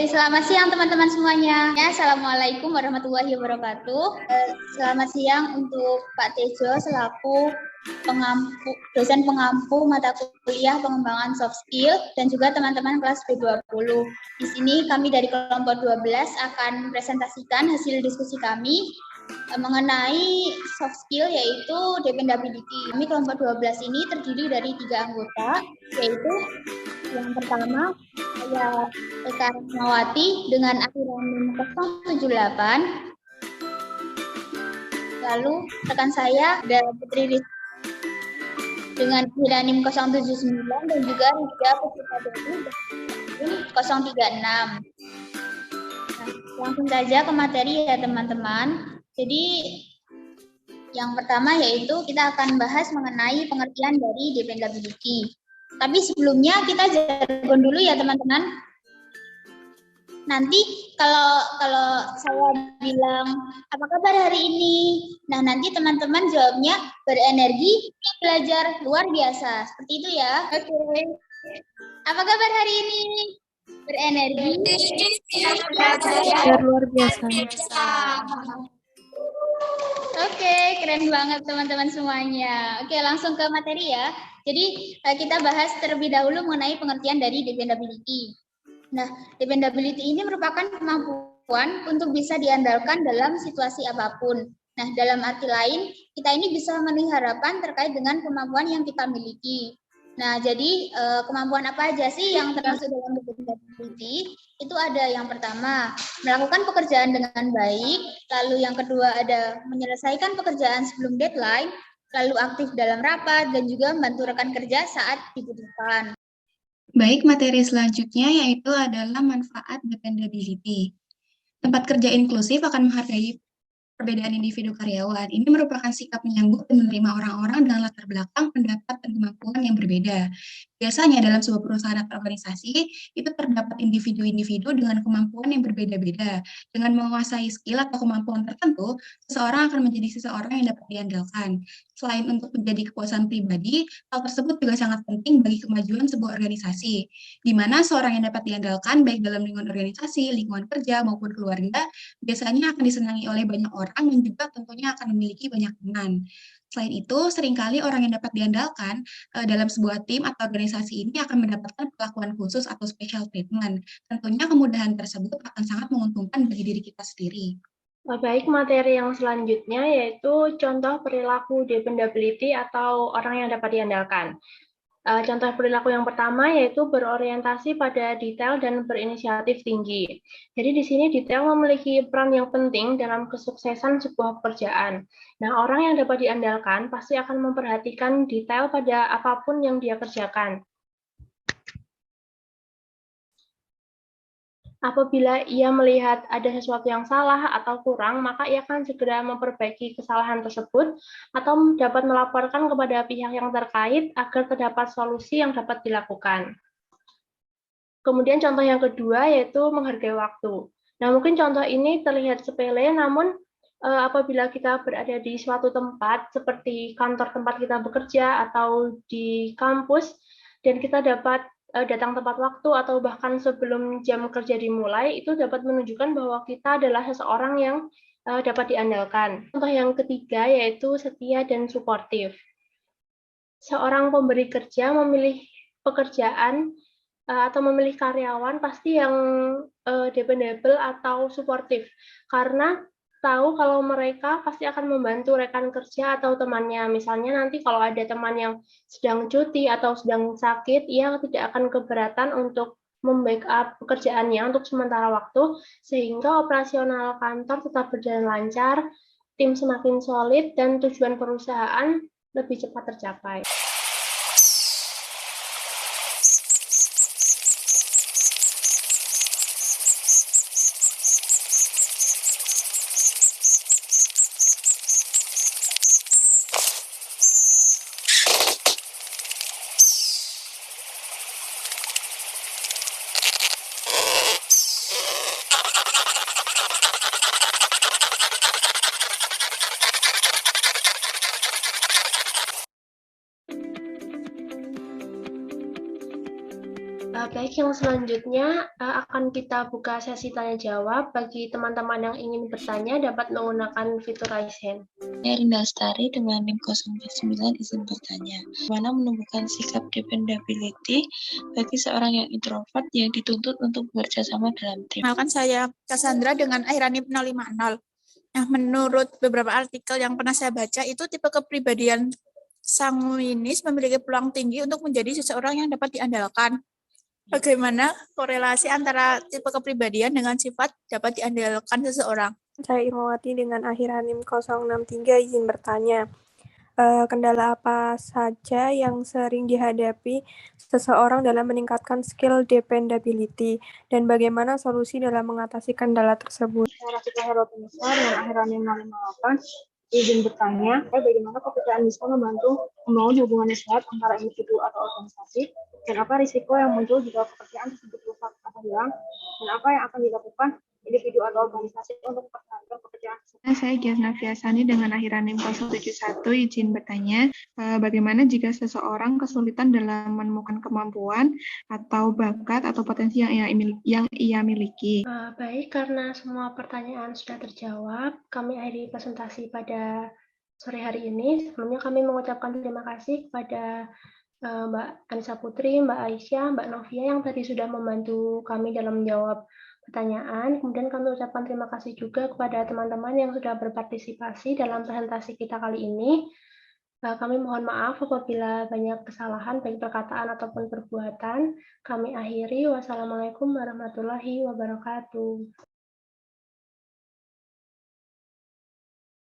Selamat siang teman-teman semuanya. Assalamualaikum warahmatullahi wabarakatuh. Selamat siang untuk Pak Tejo selaku dosen pengampu mata kuliah pengembangan soft skill dan juga teman-teman kelas B20. Di sini kami dari kelompok 12 akan presentasikan hasil diskusi kami mengenai soft skill yaitu dependability. Kami kelompok 12 ini terdiri dari 3 anggota, yaitu yang pertama saya Eka Rahmawati dengan akhiran NIM 078. Lalu rekan saya ada Putri Rizky dengan akhiran NIM 079 dan juga Rida Putra Dewi dengan 036. Nah, langsung saja ke materi ya teman-teman. Jadi yang pertama yaitu kita akan bahas mengenai pengertian dari dependability. Tapi sebelumnya kita jargon dulu ya teman-teman. Nanti kalau saya bilang apa kabar hari ini, nah nanti teman-teman jawabnya berenergi, belajar luar biasa, seperti itu ya. Oke. Apa kabar hari ini? Berenergi, belajar luar biasa. Oke, keren banget teman-teman semuanya. Oke, langsung ke materi ya. Jadi kita bahas terlebih dahulu mengenai pengertian dari dependability. Nah, dependability ini merupakan kemampuan untuk bisa diandalkan dalam situasi apapun. Nah, dalam arti lain, kita ini bisa memenuhi harapan terkait dengan kemampuan yang kita miliki. Nah, jadi kemampuan apa aja sih yang termasuk dalam dependability? Itu ada yang pertama, melakukan pekerjaan dengan baik, lalu yang kedua ada menyelesaikan pekerjaan sebelum deadline, lalu aktif dalam rapat, dan juga membantu rekan kerja saat dibutuhkan. Baik, materi selanjutnya yaitu adalah manfaat dependability. Tempat kerja inklusif akan menghargai perbedaan individu karyawan. Ini merupakan sikap menyambut dan menerima orang-orang dengan latar belakang, pendapat, dan kemampuan yang berbeda. Biasanya dalam sebuah perusahaan atau organisasi, itu terdapat individu-individu dengan kemampuan yang berbeda-beda. Dengan menguasai skill atau kemampuan tertentu, seseorang akan menjadi seseorang yang dapat diandalkan. Selain untuk menjadi kepuasan pribadi, hal tersebut juga sangat penting bagi kemajuan sebuah organisasi, di mana seorang yang dapat diandalkan baik dalam lingkungan organisasi, lingkungan kerja, maupun keluarga, biasanya akan disenangi oleh banyak orang dan juga tentunya akan memiliki banyak teman. Selain itu, seringkali orang yang dapat diandalkan dalam sebuah tim atau organisasi ini akan mendapatkan perlakuan khusus atau special treatment. Tentunya kemudahan tersebut akan sangat menguntungkan bagi diri kita sendiri. Baik, materi yang selanjutnya yaitu contoh perilaku dependability atau orang yang dapat diandalkan. Contoh perilaku yang pertama yaitu berorientasi pada detail dan berinisiatif tinggi. Jadi di sini detail memiliki peran yang penting dalam kesuksesan sebuah pekerjaan. Nah, orang yang dapat diandalkan pasti akan memperhatikan detail pada apapun yang dia kerjakan. Apabila ia melihat ada sesuatu yang salah atau kurang, maka ia akan segera memperbaiki kesalahan tersebut atau dapat melaporkan kepada pihak yang terkait agar terdapat solusi yang dapat dilakukan. Kemudian contoh yang kedua yaitu menghargai waktu. Nah, mungkin contoh ini terlihat sepele, namun apabila kita berada di suatu tempat seperti kantor tempat kita bekerja atau di kampus, dan kita dapat datang tepat waktu atau bahkan sebelum jam kerja dimulai, itu dapat menunjukkan bahwa kita adalah seseorang yang dapat diandalkan. Contoh yang ketiga yaitu setia dan suportif. Seorang pemberi kerja memilih pekerjaan atau memilih karyawan pasti yang dependable atau suportif, karena tahu kalau mereka pasti akan membantu rekan kerja atau temannya. Misalnya nanti kalau ada teman yang sedang cuti atau sedang sakit, ia tidak akan keberatan untuk membackup pekerjaannya untuk sementara waktu, sehingga operasional kantor tetap berjalan lancar, tim semakin solid, dan tujuan perusahaan lebih cepat tercapai. Baik, yang selanjutnya akan kita buka sesi tanya jawab. Bagi teman-teman yang ingin bertanya dapat menggunakan fitur raise hand. Saya Rinda Lestari dengan NIM 049 izin bertanya. Bagaimana menumbuhkan sikap dependability bagi seorang yang introvert yang dituntut untuk bekerja sama dalam tim? Kenalkan saya Cassandra dengan akhiran NIM 050. Nah, menurut beberapa artikel yang pernah saya baca, itu tipe kepribadian sanguinis memiliki peluang tinggi untuk menjadi seseorang yang dapat diandalkan. Bagaimana korelasi antara tipe kepribadian dengan sifat dapat diandalkan seseorang? Saya Irmawati dengan akhiran NIM 063 izin bertanya. Kendala apa saja yang sering dihadapi seseorang dalam meningkatkan skill dependability dan bagaimana solusi dalam mengatasi kendala tersebut? Saya Rafika Herotunisa dengan akhiran NIM 058 izin bertanya, bagaimana kepercayaan bisa membantu membangun hubungan yang sehat antara individu atau organisasi, dan apa risiko yang muncul jika kepercayaan tersebut rusak atau hilang, dan apa yang akan dilakukan individu atau organisasi untuk mempertahankan kepercayaan tersebut. Saya Giasna Fiasani dengan akhiran NIM 071 izin bertanya, bagaimana jika seseorang kesulitan dalam menemukan kemampuan atau bakat atau potensi yang ia miliki? Baik, karena semua pertanyaan sudah terjawab, kami akhiri presentasi pada sore hari ini. Sebelumnya kami mengucapkan terima kasih kepada Mbak Anissa Putri, Mbak Aisyah, Mbak Novia yang tadi sudah membantu kami dalam menjawab pertanyaan. Kemudian kami ucapkan terima kasih juga kepada teman-teman yang sudah berpartisipasi dalam presentasi kita kali ini. Kami mohon maaf apabila banyak kesalahan baik perkataan ataupun perbuatan. Kami akhiri. Wassalamualaikum warahmatullahi wabarakatuh.